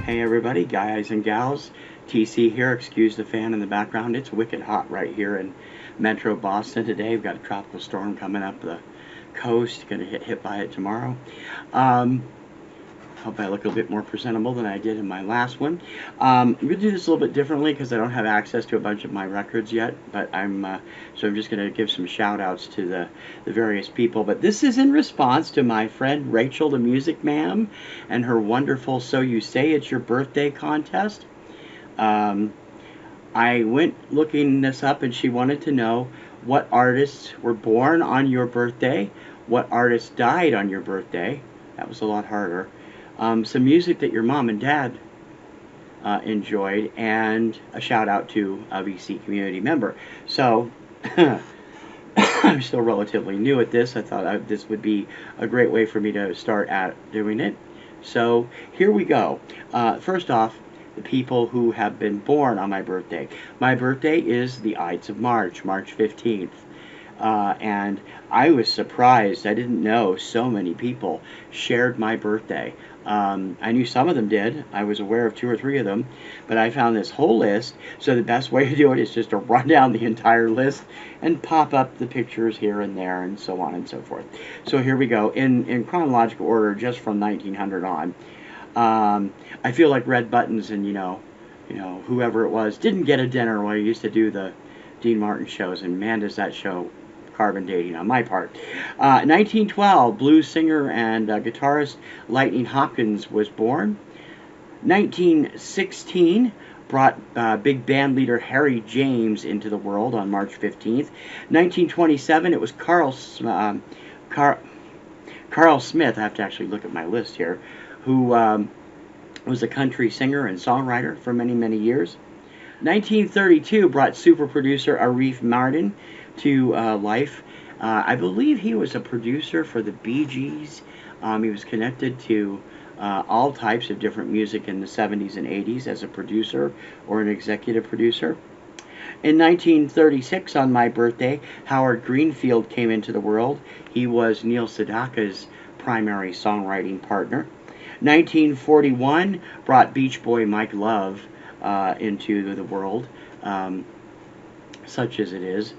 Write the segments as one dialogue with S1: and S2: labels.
S1: Hey everybody, guys and gals, TC here. Excuse the fan in the background. It's wicked hot right here in Metro Boston today. We've got a tropical storm coming up the coast. Going to get hit by it tomorrow. Hope I look a bit more presentable than I did in my last one. I'm going to do this a little bit differently because I don't have access to a bunch of my records yet, but so I'm just going to give some shout outs to the various people. But this is in response to my friend Rachel The Music MAM and her wonderful So You Say It's Your Birthday contest. I went looking this up and she wanted to know what artists were born on your birthday, what artists died on your birthday. That was a lot harder. Some music that your mom and dad enjoyed, and a shout out to a VC community member. So I'm still relatively new at this. I thought this would be a great way for me to start at doing it. So here we go. First off, the people who have been born on my birthday. My birthday is the Ides of March, March 15th. And I was surprised. I didn't know so many people shared my birthday. I knew some of them did. I was aware of 2 or 3 of them, but I found this whole list. So the best way to do it is just to run down the entire list and pop up the pictures here and there and so on and so forth. So here we go in chronological order, just from 1900 on. I feel like Red Buttons and whoever it was didn't get a dinner when I used to do the Dean Martin shows, and man, does that show carbon dating on my part. 1912, blues singer and guitarist Lightning Hopkins was born. 1916 brought big band leader Harry James into the world on March 15th. 1927, it was Carl Smith. I have to actually look at my list here, who was a country singer and songwriter for many, many years. 1932 brought super producer Arif Mardin to life. I believe he was a producer for the Bee Gees. He was connected to all types of different music in the 70s and 80s as a producer or an executive producer. In 1936, on my birthday, Howard Greenfield came into the world. He was Neil Sedaka's primary songwriting partner. 1941 brought Beach Boy Mike Love into the world, such as it is.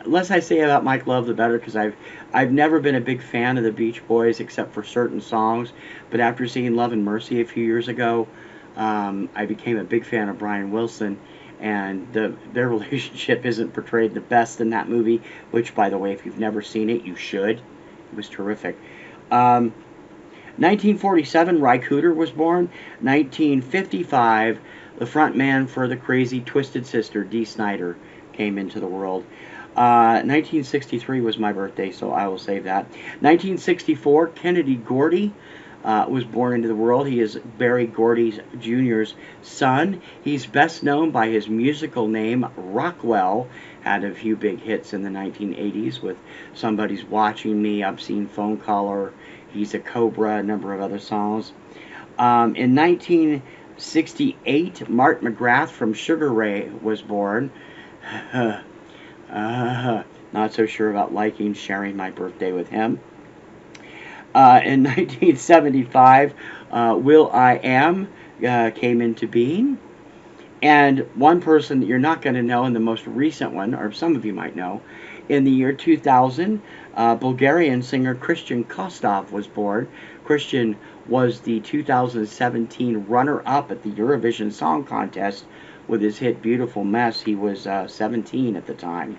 S1: Less I say about Mike Love, the better, because I've never been a big fan of the Beach Boys except for certain songs. But after seeing Love and Mercy a few years ago, I became a big fan of Brian Wilson, and their relationship isn't portrayed the best in that movie. Which, by the way, if you've never seen it, you should. It was terrific. 1947, Ry Cooder was born. 1955, the front man for the crazy Twisted Sister, Dee Snider, came into the world. 1963 was my birthday, so I will save that. 1964, Kennedy Gordy was born into the world. He is Berry Gordy Jr.'s son. He's best known by his musical name, Rockwell. Had a few big hits in the 1980s with Somebody's Watching Me, Obscene Phone Caller, He's a Cobra, a number of other songs. In 1968, Mart McGrath from Sugar Ray was born. Not so sure about sharing my birthday with him. In 1975, will.i.am came into being. And one person that you're not going to know, and the most recent one, or some of you might know, in the year 2000, Bulgarian singer Christian Kostov was born. Christian was the 2017 runner-up at the Eurovision Song Contest with his hit Beautiful Mess. He was 17 at the time.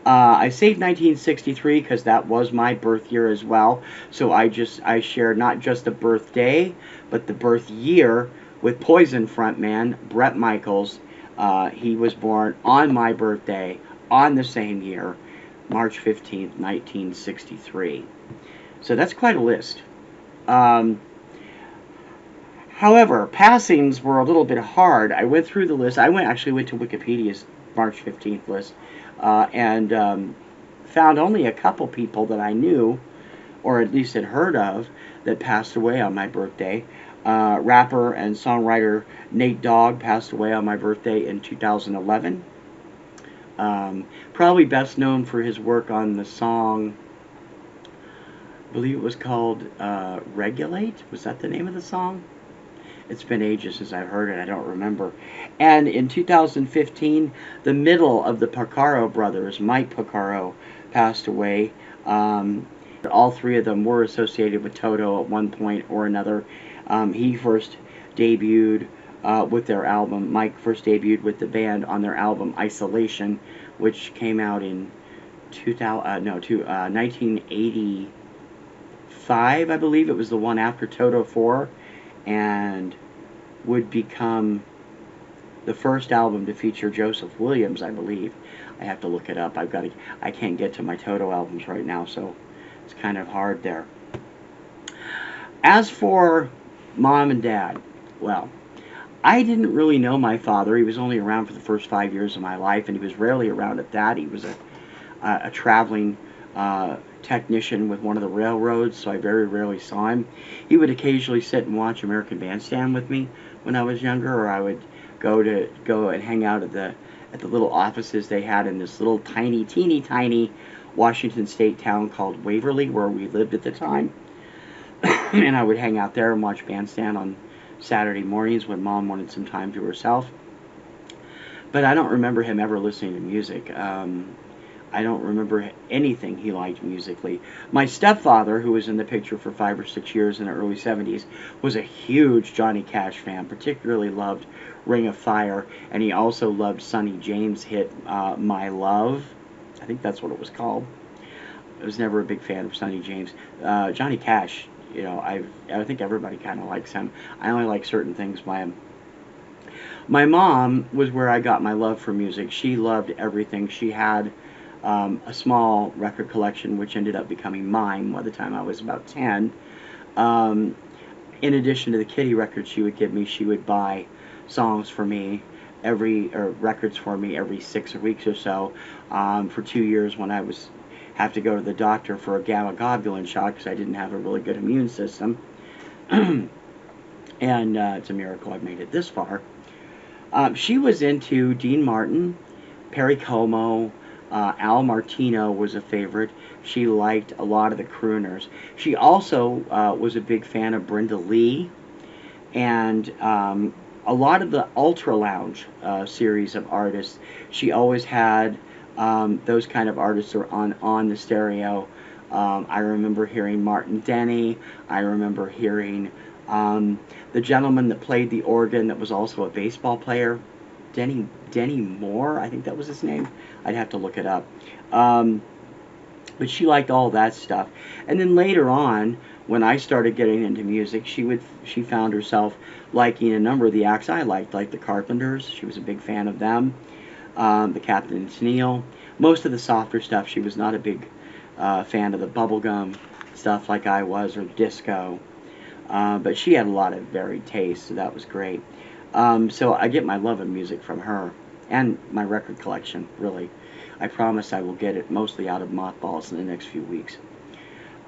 S1: I saved 1963 because that was my birth year as well. So I shared not just the birthday, but the birth year with Poison frontman Bret Michaels. He was born on my birthday on the same year, March 15th, 1963. So that's quite a list. However, passings were a little bit hard. I went through the list. I actually went to Wikipedia's March 15th list and found only a couple people that I knew, or at least had heard of, that passed away on my birthday. Rapper and songwriter Nate Dogg passed away on my birthday in 2011. Probably best known for his work on the song, I believe it was called Regulate. Was that the name of the song? It's been ages since I've heard it. I don't remember. And in 2015, the middle of the Porcaro brothers, Mike Porcaro, passed away. All three of them were associated with Toto at one point or another. He first debuted with their album. Mike first debuted with the band on their album Isolation, which came out in 1985, I believe. It was the one after Toto 4, and would become the first album to feature Joseph Williams, I believe. I have to look it up. I can't get to my Toto albums right now, so it's kind of hard there. As for Mom and Dad, well, I didn't really know my father. He was only around for the first 5 years of my life, and he was rarely around at that. He was a traveling technician with one of the railroads, so I very rarely saw him. He would occasionally sit and watch American Bandstand with me when I was younger, or I would go and hang out at the little offices they had in this little teeny tiny Washington State town called Waverly, where we lived at the time. And I would hang out there and watch Bandstand on Saturday mornings when Mom wanted some time to herself. But I don't remember him ever listening to music. I don't remember anything he liked musically. My stepfather, who was in the picture for 5 or 6 years in the early 70s, was a huge Johnny Cash fan, particularly loved Ring of Fire, and he also loved Sonny James' hit, My Love. I think that's what it was called. I was never a big fan of Sonny James. Johnny Cash, you know, I think everybody kind of likes him. I only like certain things by him. My mom was where I got my love for music. She loved everything. She had a small record collection, which ended up becoming mine by the time I was about 10. In addition to the kiddie records she would give me, she would buy songs for me records for me every 6 weeks or so. For 2 years when I have to go to the doctor for a gamma globulin shot because I didn't have a really good immune system. And it's a miracle I've made it this far. She was into Dean Martin, Perry Como, Al Martino was a favorite. She liked a lot of the crooners. She also was a big fan of Brenda Lee and a lot of the Ultra Lounge series of artists. She always had those kind of artists are on the stereo. I remember hearing Martin Denny. I remember hearing the gentleman that played the organ that was also a baseball player, Denny Moore, I think that was his name. I'd have to look it up. But she liked all that stuff. And then later on, when I started getting into music, she found herself liking a number of the acts I liked, like the Carpenters. She was a big fan of them. The Captain Tennille. Most of the softer stuff, she was not a big fan of the bubblegum stuff like I was, or disco. But she had a lot of varied tastes, so that was great. So I get my love of music from her, and my record collection, really. I promise I will get it mostly out of mothballs in the next few weeks.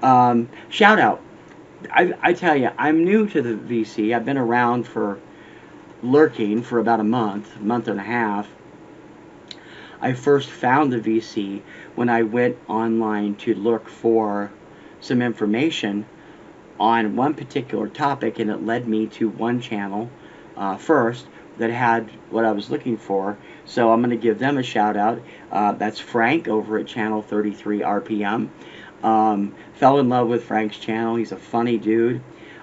S1: Shout out. I tell you, I'm new to the VC. I've been around lurking for about a month and a half. I first found the VC when I went online to look for some information on one particular topic, and it led me to one channel first that had what I was looking for. So I'm going to give them a shout out. That's Frank over at channel 33 RPM. Fell in love with Frank's channel. He's a funny dude.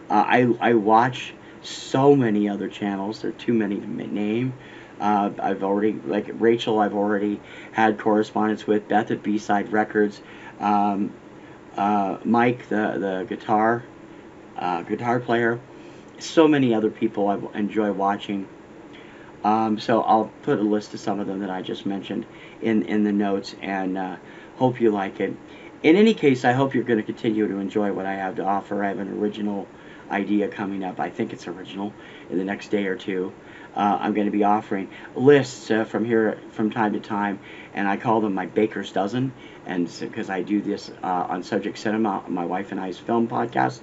S1: I watch so many other channels. There are too many to name. I've already, like Rachel, I've already had correspondence with. Beth at B-Side Records. Mike, the guitar player. So many other people I enjoy watching. So I'll put a list of some of them that I just mentioned in the notes, and hope you like it. In any case, I hope you're going to continue to enjoy what I have to offer. I have an original idea coming up. I think it's original in the next day or two. I'm going to be offering lists from time to time, and I call them my Baker's Dozen, and because I do this on Subject Cinema, my wife and I's film podcast.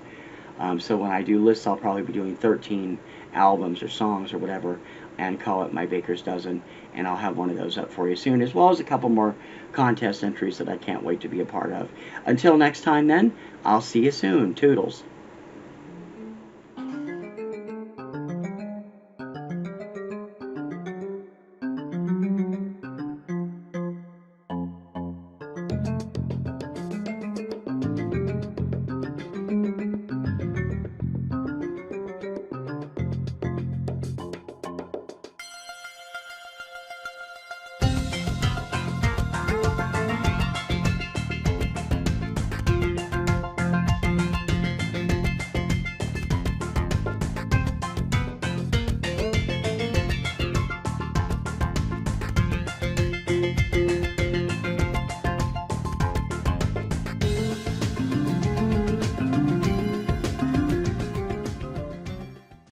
S1: So when I do lists, I'll probably be doing 13 albums or songs or whatever, and call it my Baker's Dozen, and I'll have one of those up for you soon, as well as a couple more contest entries that I can't wait to be a part of. Until next time then, I'll see you soon. Toodles.